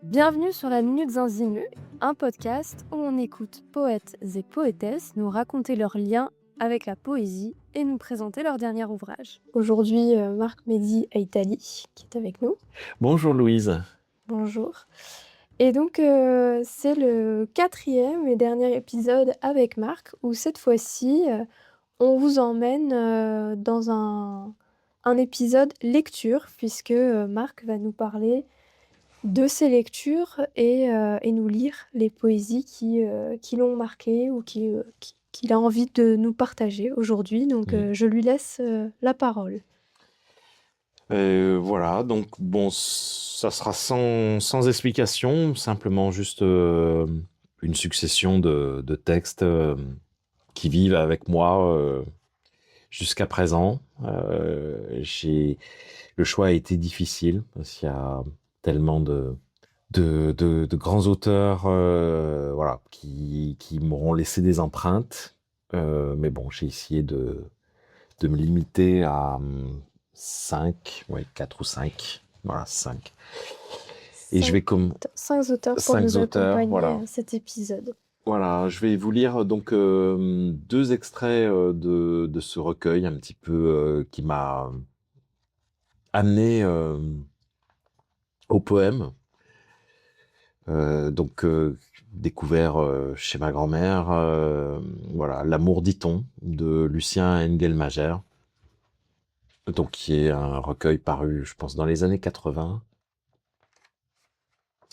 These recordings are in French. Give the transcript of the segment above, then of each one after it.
Bienvenue sur la Minute Zinzinu, un podcast où on écoute poètes et poétesses nous raconter leurs liens avec la poésie et nous présenter leur dernier ouvrage. Aujourd'hui, Marc Mehdi Aïtali qui est avec nous. Bonjour Louise. Bonjour. Et donc, c'est le 4e et dernier épisode avec Marc, où cette fois-ci, on vous emmène dans un épisode lecture, puisque Marc va nous parler de ses lectures et nous lire les poésies qui l'ont marqué ou qu'il a envie de nous partager aujourd'hui. Donc, je lui laisse la parole. Voilà, donc bon, ça sera sans explication, simplement juste une succession de textes qui vivent avec moi jusqu'à présent. Le choix a été difficile parce qu'il y a tellement de grands auteurs voilà, qui m'auront laissé des empreintes. Mais bon, j'ai essayé de me limiter à 4 ou 5. Voilà, 5. Et je vais comme 5 auteurs pour 5 nous auteurs, accompagner voilà. à cet épisode. Voilà, je vais vous lire donc 2 extraits de ce recueil un petit peu qui m'a amené au poème. Découvert chez ma grand-mère, voilà, L'amour dit-on de Lucien Engelmager. Donc qui est un recueil paru, je pense, dans les années 80,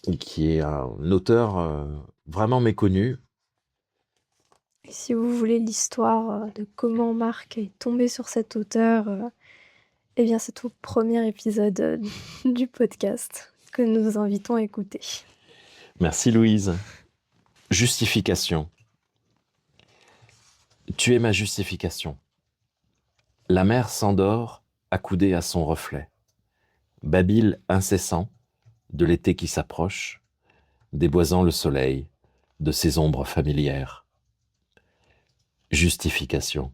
et qui est un auteur vraiment méconnu. Et si vous voulez l'histoire de comment Marc est tombé sur cet auteur, eh bien c'est au premier épisode du podcast que nous vous invitons à écouter. Merci Louise. Justification. Tu es ma justification. La mer s'endort, accoudée à son reflet. Babil incessant, de l'été qui s'approche, déboisant le soleil, de ses ombres familières. Justification.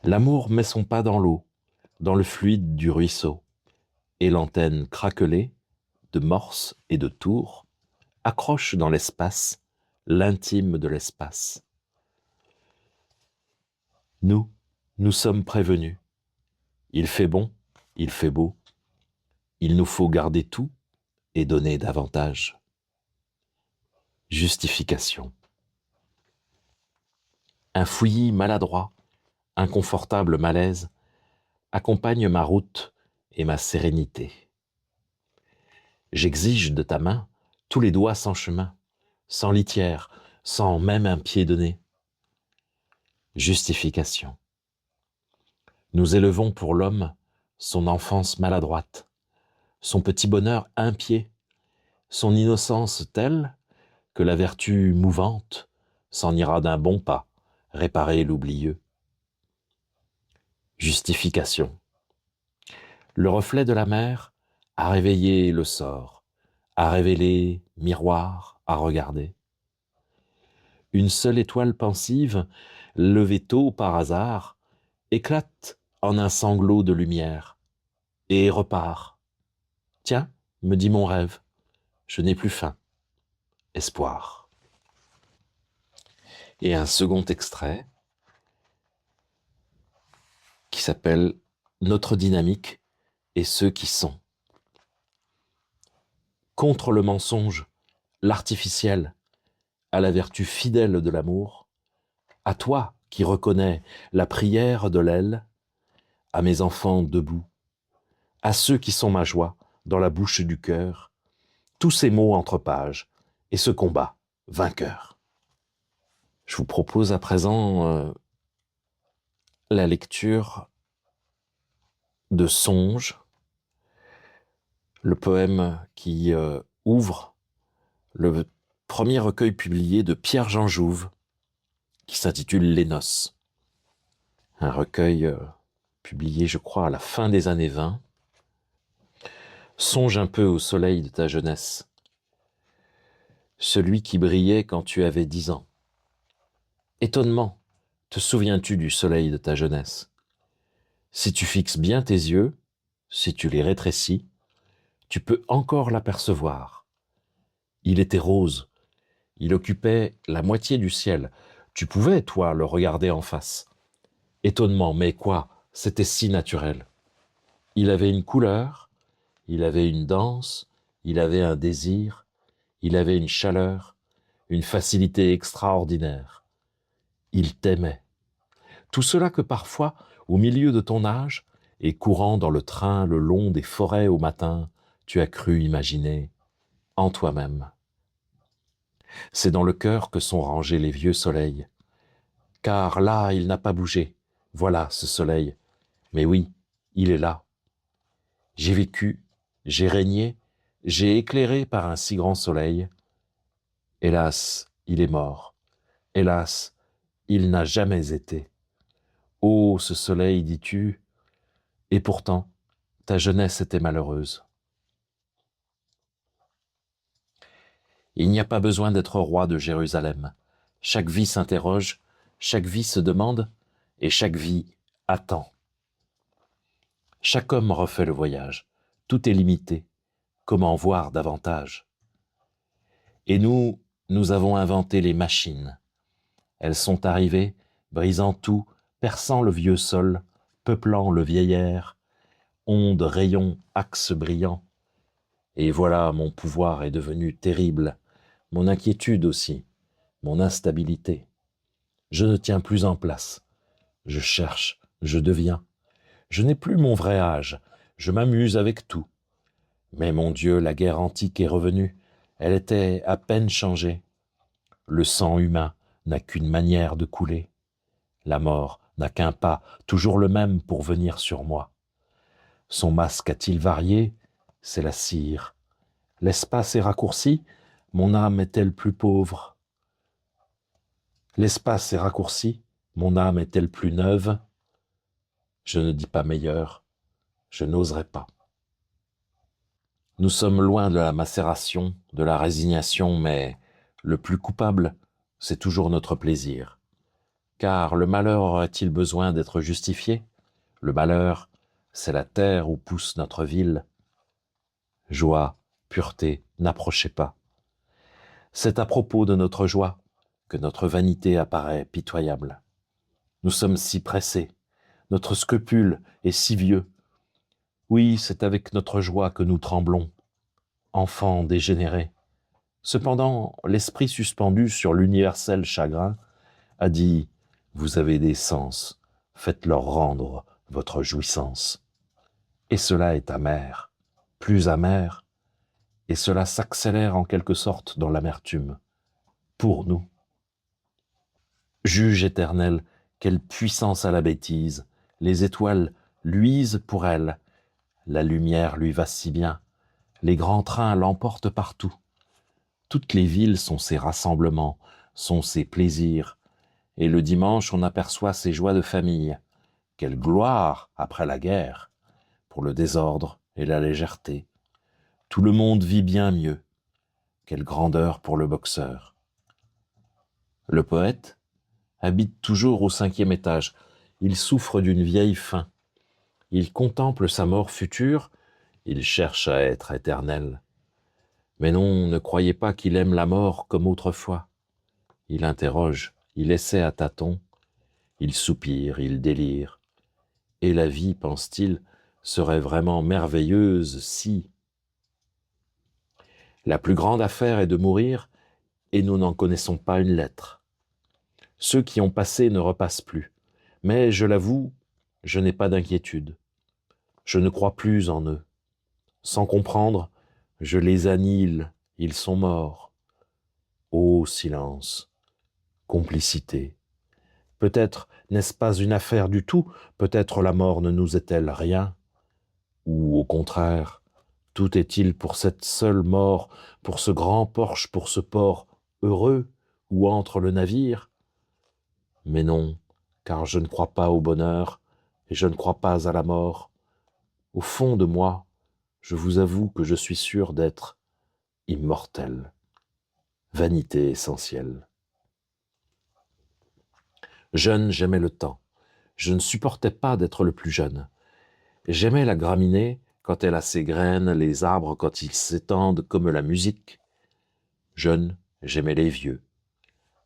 L'amour met son pas dans l'eau, dans le fluide du ruisseau, et l'antenne craquelée, de morse et de tour, accroche dans l'espace l'intime de l'espace. Nous sommes prévenus. Il fait bon, il fait beau. Il nous faut garder tout et donner davantage. Justification. Un fouillis maladroit, inconfortable malaise, accompagne ma route et ma sérénité. J'exige de ta main tous les doigts sans chemin, sans litière, sans même un pied de nez. Justification. Nous élevons pour l'homme son enfance maladroite, son petit bonheur impiet, son innocence telle que la vertu mouvante s'en ira d'un bon pas réparer l'oublieux. Justification. Le reflet de la mer a réveillé le sort, a révélé miroir à regarder. Une seule étoile pensive, levée tôt par hasard, éclate en un sanglot de lumière et repart. Tiens, me dit mon rêve, je n'ai plus faim. Espoir. Et un second extrait qui s'appelle Notre dynamique et ceux qui sont. Contre le mensonge, l'artificiel, à la vertu fidèle de l'amour, à toi qui reconnais la prière de l'aile, à mes enfants debout, à ceux qui sont ma joie dans la bouche du cœur, tous ces mots entre pages et ce combat vainqueur. Je vous propose à présent la lecture de Songe, le poème qui ouvre le premier recueil publié de Pierre-Jean Jouve, qui s'intitule Les Noces. Un recueil publié, je crois, à la fin des années 20. Songe un peu au soleil de ta jeunesse, celui qui brillait quand tu avais 10 ans. Étonnement, te souviens-tu du soleil de ta jeunesse? Si tu fixes bien tes yeux, si tu les rétrécis, tu peux encore l'apercevoir, Il était rose, il occupait la moitié du ciel. Tu pouvais, toi, le regarder en face. Étonnement, mais quoi, c'était si naturel. Il avait une couleur, il avait une danse, il avait un désir, il avait une chaleur, une facilité extraordinaire. Il t'aimait. Tout cela que parfois, au milieu de ton âge, et courant dans le train le long des forêts au matin, tu as cru imaginer en toi-même. C'est dans le cœur que sont rangés les vieux soleils. Car là, il n'a pas bougé. Voilà ce soleil. Mais oui, il est là. J'ai vécu, j'ai régné, j'ai éclairé par un si grand soleil. Hélas, il est mort. Hélas, il n'a jamais été. Ô ce soleil, dis-tu, et pourtant, ta jeunesse était malheureuse. Il n'y a pas besoin d'être roi de Jérusalem. Chaque vie s'interroge, chaque vie se demande, et chaque vie attend. Chaque homme refait le voyage. Tout est limité. Comment voir davantage? Et nous avons inventé les machines. Elles sont arrivées, brisant tout, perçant le vieux sol, peuplant le vieil air, ondes, rayons, axes brillants. Et voilà, mon pouvoir est devenu terrible, mon inquiétude aussi, mon instabilité. Je ne tiens plus en place. Je cherche, je deviens. Je n'ai plus mon vrai âge, je m'amuse avec tout. Mais mon Dieu, la guerre antique est revenue, elle était à peine changée. Le sang humain n'a qu'une manière de couler. La mort n'a qu'un pas, toujours le même pour venir sur moi. Son masque a-t-il varié? C'est la cire. L'espace est raccourci, mon âme est-elle plus pauvre? L'espace est raccourci, mon âme est-elle plus neuve? Je ne dis pas meilleure, je n'oserais pas. Nous sommes loin de la macération, de la résignation, mais le plus coupable, c'est toujours notre plaisir. Car le malheur aurait-il besoin d'être justifié? Le malheur, c'est la terre où pousse notre ville. Joie, pureté, n'approchez pas. C'est à propos de notre joie que notre vanité apparaît pitoyable. Nous sommes si pressés, notre scrupule est si vieux. Oui, c'est avec notre joie que nous tremblons, enfants dégénérés. Cependant, l'esprit suspendu sur l'universel chagrin a dit « Vous avez des sens, faites-leur rendre votre jouissance. » Et cela est amer, plus amer, et cela s'accélère en quelque sorte dans l'amertume, pour nous. Juge éternel, quelle puissance a la bêtise, les étoiles luisent pour elle, la lumière lui va si bien, les grands trains l'emportent partout. Toutes les villes sont ses rassemblements, sont ses plaisirs, et le dimanche on aperçoit ses joies de famille. Quelle gloire après la guerre, pour le désordre et la légèreté. Tout le monde vit bien mieux. Quelle grandeur pour le boxeur. Le poète habite toujours au 5e étage. Il souffre d'une vieille faim. Il contemple sa mort future. Il cherche à être éternel. Mais non, ne croyez pas qu'il aime la mort comme autrefois. Il interroge, il essaie à tâtons. Il soupire, il délire. Et la vie, pense-t-il, serait vraiment merveilleuse si... La plus grande affaire est de mourir, et nous n'en connaissons pas une lettre. Ceux qui ont passé ne repassent plus. Mais, je l'avoue, je n'ai pas d'inquiétude. Je ne crois plus en eux. Sans comprendre, je les annihile, ils sont morts. Ô silence, complicité. Peut-être n'est-ce pas une affaire du tout, peut-être la mort ne nous est-elle rien, ou au contraire, tout est-il pour cette seule mort, pour ce grand porche, pour ce port heureux où entre le navire? Mais non, car je ne crois pas au bonheur, et je ne crois pas à la mort. Au fond de moi, je vous avoue que je suis sûr d'être immortel. Vanité essentielle. Jeune, j'aimais le temps. Je ne supportais pas d'être le plus jeune. J'aimais la graminée quand elle a ses graines, les arbres quand ils s'étendent comme la musique. Jeune, j'aimais les vieux.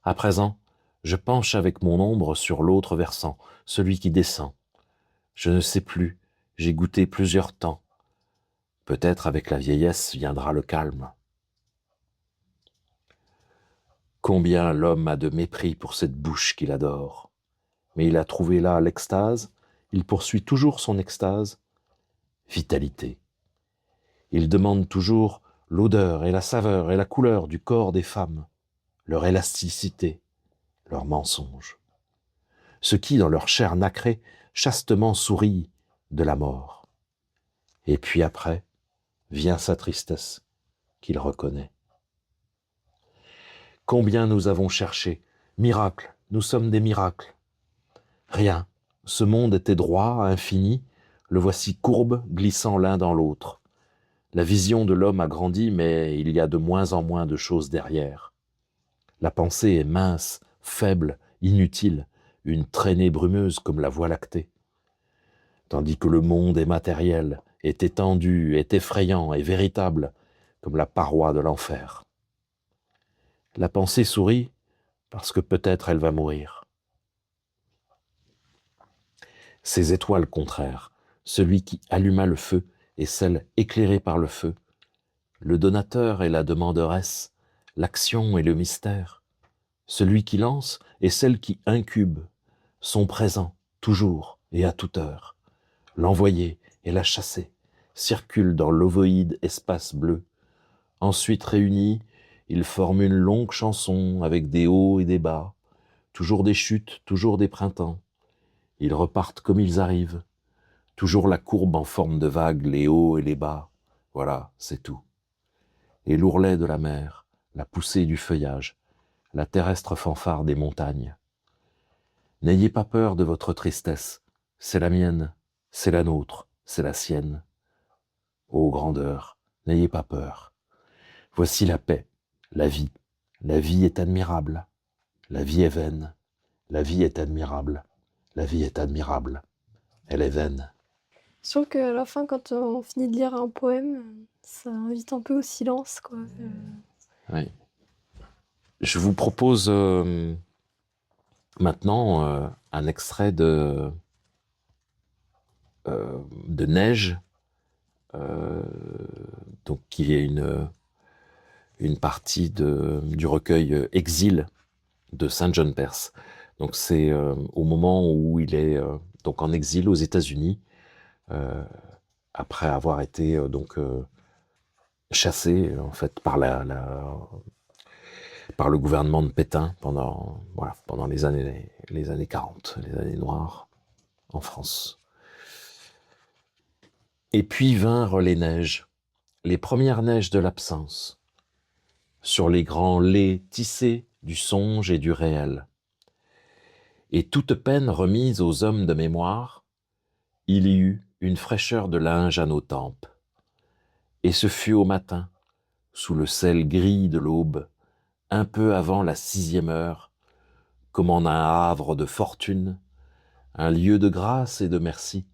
À présent, je penche avec mon ombre sur l'autre versant, celui qui descend. Je ne sais plus, j'ai goûté plusieurs temps. Peut-être avec la vieillesse viendra le calme. Combien l'homme a de mépris pour cette bouche qu'il adore. Mais il a trouvé là l'extase, il poursuit toujours son extase. Vitalité. Il demande toujours l'odeur et la saveur et la couleur du corps des femmes, leur élasticité, leur mensonge. Ce qui, dans leur chair nacrée, chastement sourit de la mort. Et puis après, vient sa tristesse qu'il reconnaît. Combien nous avons cherché, miracle, nous sommes des miracles. Rien, ce monde était droit, infini, le voici courbe, glissant l'un dans l'autre. La vision de l'homme a grandi, mais il y a de moins en moins de choses derrière. La pensée est mince, faible, inutile, une traînée brumeuse comme la Voie lactée. Tandis que le monde est matériel, est étendu, est effrayant et véritable, comme la paroi de l'enfer. La pensée sourit parce que peut-être elle va mourir. Ces étoiles contraires, celui qui alluma le feu et celle éclairée par le feu, le donateur et la demanderesse, l'action et le mystère, celui qui lance et celle qui incube, sont présents, toujours et à toute heure. L'envoyer et la chasser circulent dans l'ovoïde espace bleu. Ensuite réunis, ils forment une longue chanson avec des hauts et des bas, toujours des chutes, toujours des printemps. Ils repartent comme ils arrivent, toujours la courbe en forme de vague, les hauts et les bas. Voilà, c'est tout. Et l'ourlet de la mer, la poussée du feuillage, la terrestre fanfare des montagnes. N'ayez pas peur de votre tristesse, c'est la mienne, c'est la nôtre, c'est la sienne. Ô grandeur, n'ayez pas peur. Voici la paix, la vie. La vie est admirable. La vie est vaine. La vie est admirable. La vie est admirable. Elle est vaine. Je trouve qu'à la fin, quand on finit de lire un poème, ça invite un peu au silence, quoi. Oui. Je vous propose maintenant un extrait de Neige, donc qui est une partie du recueil Exil de Saint John Perse. Donc c'est au moment où il est donc en exil aux États-Unis, après avoir été chassé en fait par par le gouvernement de Pétain pendant les années 40, les années noires en France. Et puis vinrent les neiges, les premières neiges de l'absence, sur les grands laits tissés du songe et du réel. Et toute peine remise aux hommes de mémoire, il y eut une fraîcheur de linge à nos tempes. Et ce fut au matin, sous le sel gris de l'aube, un peu avant la 6e heure, comme en un havre de fortune, un lieu de grâce et de merci,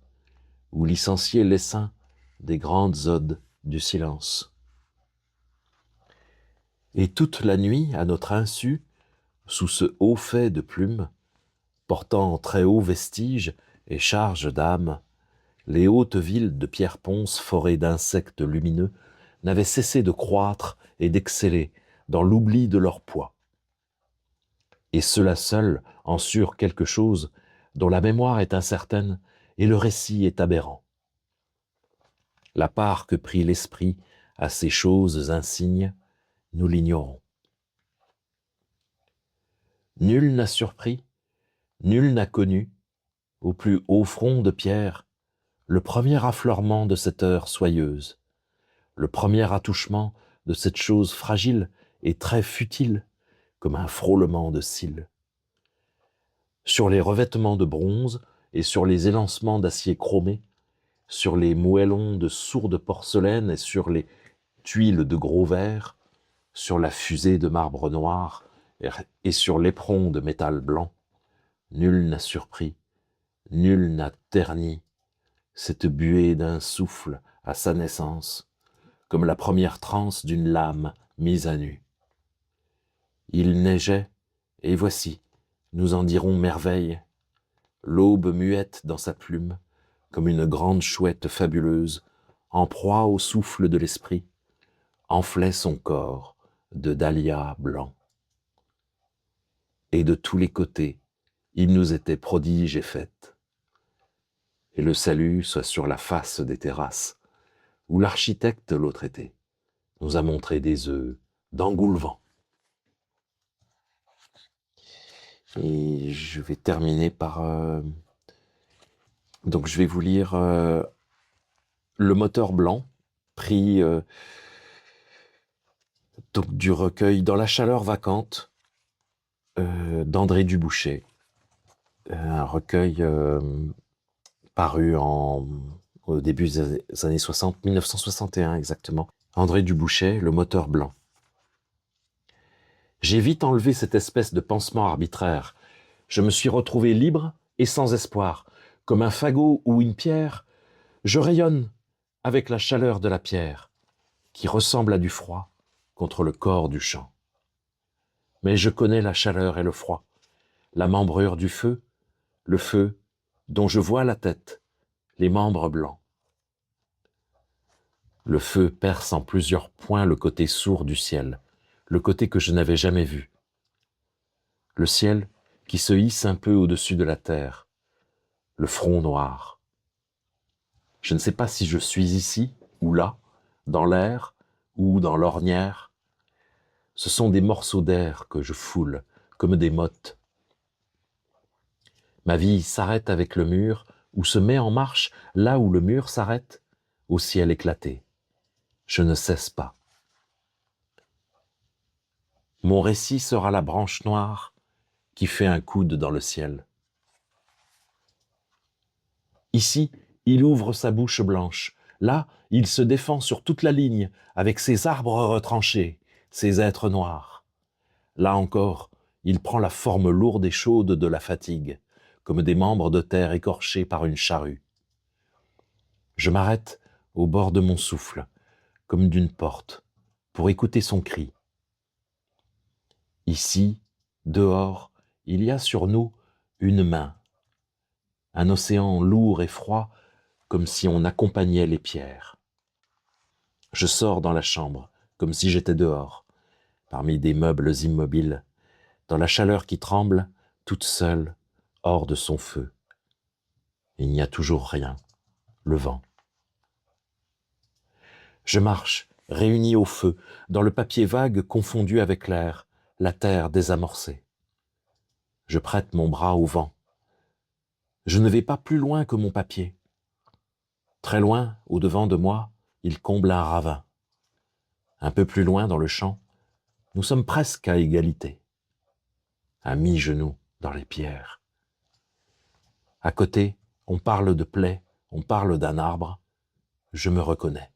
où licencier l'essaim des grandes odes du silence. Et toute la nuit, à notre insu, sous ce haut fait de plumes, portant très hauts vestiges et charges d'âme, les hautes villes de Pierre-Ponce forées d'insectes lumineux n'avaient cessé de croître et d'exceller dans l'oubli de leur poids. Et cela seul en surent quelque chose dont la mémoire est incertaine et le récit est aberrant. La part que prit l'esprit à ces choses insignes, nous l'ignorons. Nul n'a surpris, nul n'a connu, au plus haut front de pierre, le premier affleurement de cette heure soyeuse, le premier attouchement de cette chose fragile et très futile, comme un frôlement de cils. Sur les revêtements de bronze et sur les élancements d'acier chromé, sur les moellons de sourde porcelaine et sur les tuiles de gros verre, sur la fusée de marbre noir et sur l'éperon de métal blanc, nul n'a surpris, nul n'a terni cette buée d'un souffle à sa naissance, comme la première transe d'une lame mise à nu. Il neigeait, et voici, nous en dirons merveille, l'aube muette dans sa plume, comme une grande chouette fabuleuse, en proie au souffle de l'esprit, enflait son corps de dahlias blancs. Et de tous les côtés, il nous était prodige et fête. Et le salut soit sur la face des terrasses, où l'architecte l'autre été nous a montré des œufs d'engoulevent. Et je vais terminer par... Donc je vais vous lire Le moteur blanc, pris donc, du recueil Dans la chaleur vacante d'André Dubouchet. Un recueil paru au début des années 60, 1961 exactement. André Dubouchet, Le moteur blanc. J'ai vite enlevé cette espèce de pansement arbitraire. Je me suis retrouvé libre et sans espoir. Comme un fagot ou une pierre, je rayonne avec la chaleur de la pierre, qui ressemble à du froid contre le corps du champ. Mais je connais la chaleur et le froid, la membrure du feu, le feu dont je vois la tête, les membres blancs. Le feu perce en plusieurs points le côté sourd du ciel, le côté que je n'avais jamais vu. Le ciel qui se hisse un peu au-dessus de la terre, le front noir. Je ne sais pas si je suis ici ou là, dans l'air ou dans l'ornière. Ce sont des morceaux d'air que je foule comme des mottes. Ma vie s'arrête avec le mur ou se met en marche là où le mur s'arrête, au ciel éclaté. Je ne cesse pas. Mon récit sera la branche noire qui fait un coude dans le ciel. Ici, il ouvre sa bouche blanche. Là, il se défend sur toute la ligne avec ses arbres retranchés, ses êtres noirs. Là encore, il prend la forme lourde et chaude de la fatigue, comme des membres de terre écorchés par une charrue. Je m'arrête au bord de mon souffle, comme d'une porte, pour écouter son cri. Ici, dehors, il y a sur nous une main, un océan lourd et froid, comme si on accompagnait les pierres. Je sors dans la chambre, comme si j'étais dehors, parmi des meubles immobiles, dans la chaleur qui tremble, toute seule, hors de son feu. Il n'y a toujours rien, le vent. Je marche, réuni au feu, dans le papier vague confondu avec l'air, la terre désamorcée. Je prête mon bras au vent. Je ne vais pas plus loin que mon papier. Très loin, au-devant de moi, il comble un ravin. Un peu plus loin dans le champ, nous sommes presque à égalité. À mi-genou dans les pierres. À côté, on parle de plaies, on parle d'un arbre. Je me reconnais.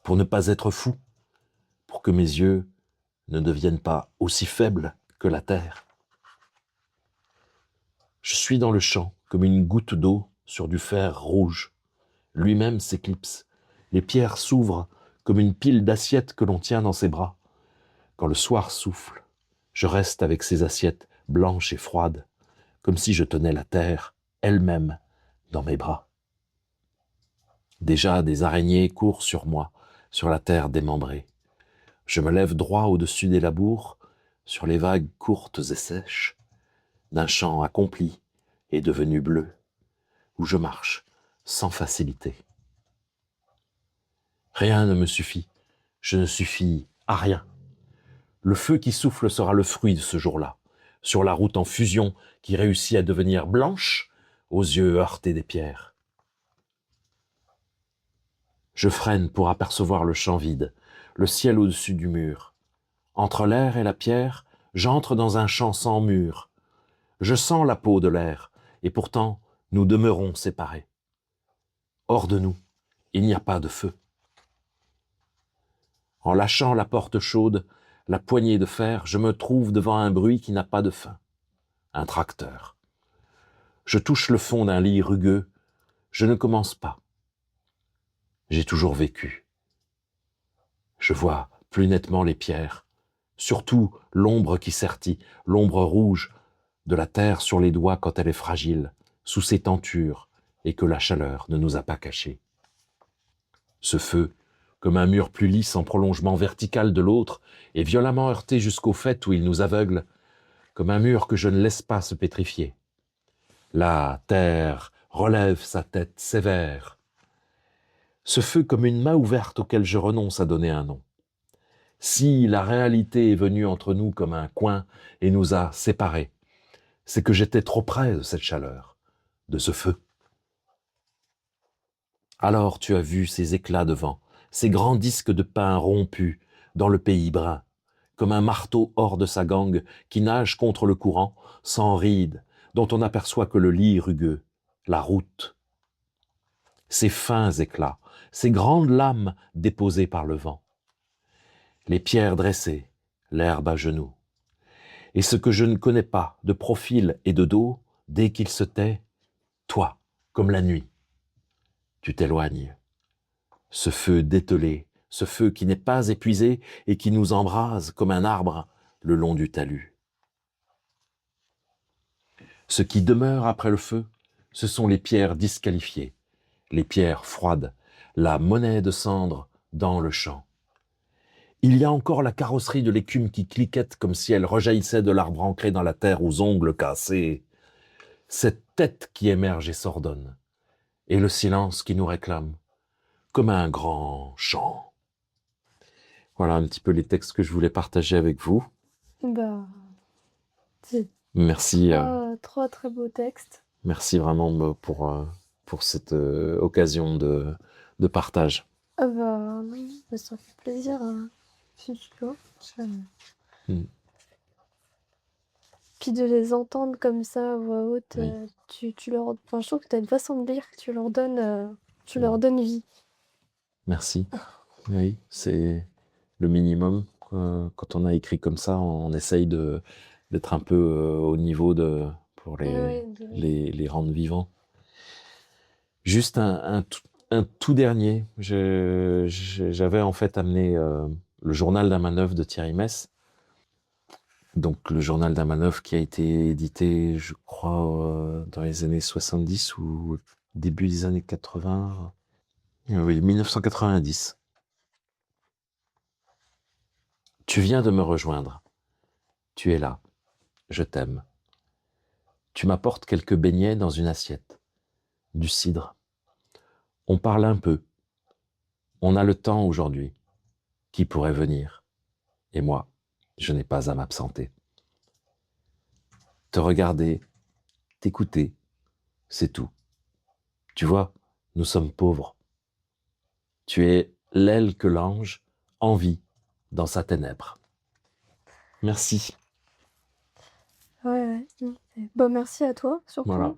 Pour ne pas être fou, pour que mes yeux ne deviennent pas aussi faibles que la terre. Je suis dans le champ comme une goutte d'eau sur du fer rouge. Lui-même s'éclipse. Les pierres s'ouvrent comme une pile d'assiettes que l'on tient dans ses bras. Quand le soir souffle, je reste avec ces assiettes blanches et froides, comme si je tenais la terre elle-même dans mes bras. Déjà des araignées courent sur moi, sur la terre démembrée. Je me lève droit au-dessus des labours, sur les vagues courtes et sèches, d'un champ accompli et devenu bleu, où je marche sans facilité. Rien ne me suffit, je ne suffis à rien. Le feu qui souffle sera le fruit de ce jour-là, sur la route en fusion qui réussit à devenir blanche aux yeux heurtés des pierres. Je freine pour apercevoir le champ vide, le ciel au-dessus du mur. Entre l'air et la pierre, j'entre dans un champ sans mur. Je sens la peau de l'air, et pourtant nous demeurons séparés. Hors de nous, il n'y a pas de feu. En lâchant la porte chaude, la poignée de fer, je me trouve devant un bruit qui n'a pas de fin. Un tracteur. Je touche le fond d'un lit rugueux. Je ne commence pas. J'ai toujours vécu. Je vois plus nettement les pierres. surtout l'ombre qui sertit, l'ombre rouge de la terre sur les doigts quand elle est fragile, sous ses tentures, et que la chaleur ne nous a pas cachés. Ce feu, comme un mur plus lisse en prolongement vertical de l'autre, est violemment heurté jusqu'au fait où il nous aveugle, comme un mur que je ne laisse pas se pétrifier. La terre relève sa tête sévère. Ce feu comme une main ouverte auquel je renonce à donner un nom. Si la réalité est venue entre nous comme un coin et nous a séparés, c'est que j'étais trop près de cette chaleur, de ce feu. Alors tu as vu ces éclats de vent, ces grands disques de pin rompus dans le pays brun, comme un marteau hors de sa gangue qui nage contre le courant, sans ride, dont on n'aperçoit que le lit rugueux, la route. Ces fins éclats, ces grandes lames déposées par le vent. Les pierres dressées, l'herbe à genoux. Et ce que je ne connais pas de profil et de dos, dès qu'il se tait, toi, comme la nuit, tu t'éloignes. Ce feu dételé, ce feu qui n'est pas épuisé et qui nous embrase comme un arbre le long du talus. Ce qui demeure après le feu, ce sont les pierres disqualifiées, les pierres froides, la monnaie de cendre dans le champ. Il y a encore la carrosserie de l'écume qui cliquette comme si elle rejaillissait de l'arbre ancré dans la terre aux ongles cassés. Cette tête qui émerge et s'ordonne, et le silence qui nous réclame, comme un grand chant. Voilà un petit peu les textes que je voulais partager avec vous. Bah, c'est Merci, trois très beaux textes. merci vraiment pour cette occasion de partage. Ah bah, oui, bah, ça fait plaisir, hein. Si tu veux. Mm. Puis de les entendre comme ça à voix haute, Oui. tu leur... Enfin, je trouve que tu as une façon de lire, tu leur donnes vie. Merci. Oui, c'est le minimum. Quand on a écrit comme ça, on essaye d'être un peu au niveau pour Ouais, les rendre vivants. Juste un tout dernier. J'avais en fait amené le journal d'un manœuvre de Thierry Mess. Donc le journal d'un manœuvre qui a été édité, je crois, dans les années 70 ou début des années 80. Oui, 1990. Tu viens de me rejoindre. Tu es là. Je t'aime. Tu m'apportes quelques beignets dans une assiette. Du cidre. On parle un peu. On a le temps aujourd'hui. Qui pourrait venir? Et moi, je n'ai pas à m'absenter. Te regarder, t'écouter, c'est tout. Tu vois, nous sommes pauvres. Tu es l'aile que l'ange envie dans sa ténèbre. Merci. ouais. Bah, merci à toi, surtout, Voilà.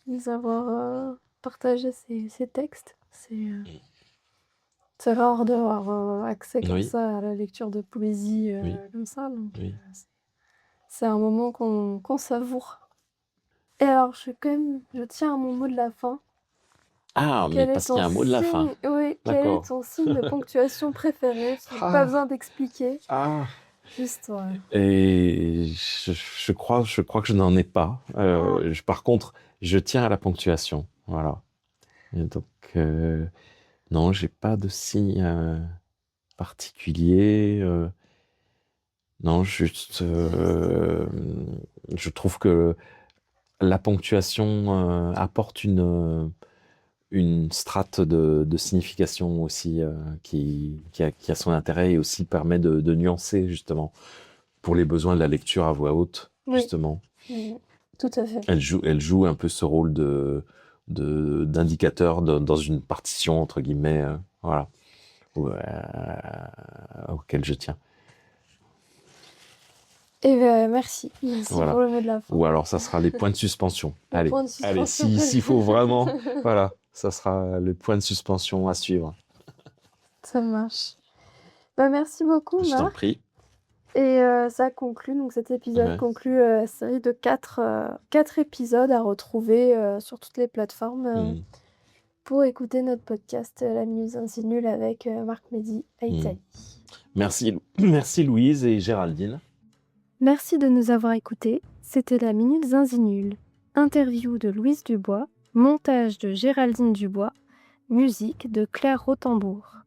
de nous avoir partagé ces textes. C'est rare d'avoir accès comme Oui. ça à la lecture de poésie Oui. comme ça. Donc, Oui. c'est un moment qu'on savoure. Et alors, je tiens à mon mot de la fin. Ah, mais Quel est parce qu'il y ton a un mot de la fin. signe, oui, quel est D'accord. ton signe de ponctuation préféré? Ah. Pas besoin d'expliquer. Ah. Juste, ouais. Et je crois que je n'en ai pas. Par contre, je tiens à la ponctuation. Voilà. Et donc, non, j'ai pas de signe particulier. Non, juste, je trouve que la ponctuation apporte une strate de signification aussi qui a son intérêt et aussi permet de nuancer justement pour les besoins de la lecture à voix haute, Oui. justement. Oui, tout à fait. Elle joue un peu ce rôle d'indicateur dans une partition, entre guillemets, voilà, auquel je tiens. Et ben, merci. Merci Voilà. pour le mot de la fin. Ou alors, ça sera les points de suspension. Les Allez, points de allez, suspension. s'il faut vraiment, voilà, ça sera le point de suspension à suivre. Ça marche. Bah, merci beaucoup, Je t'en Marc. prie. Et ça conclut, donc cet épisode Ouais. conclut la série de 4 épisodes à retrouver sur toutes les plateformes pour écouter notre podcast La Minute Insinule avec Marc Mehdi à Italie. Merci Louise et Géraldine. Merci de nous avoir écoutés. C'était La Minute Zinzinule. Interview de Louise Dubois, montage de Géraldine Dubois, musique de Claire Rothenbourg.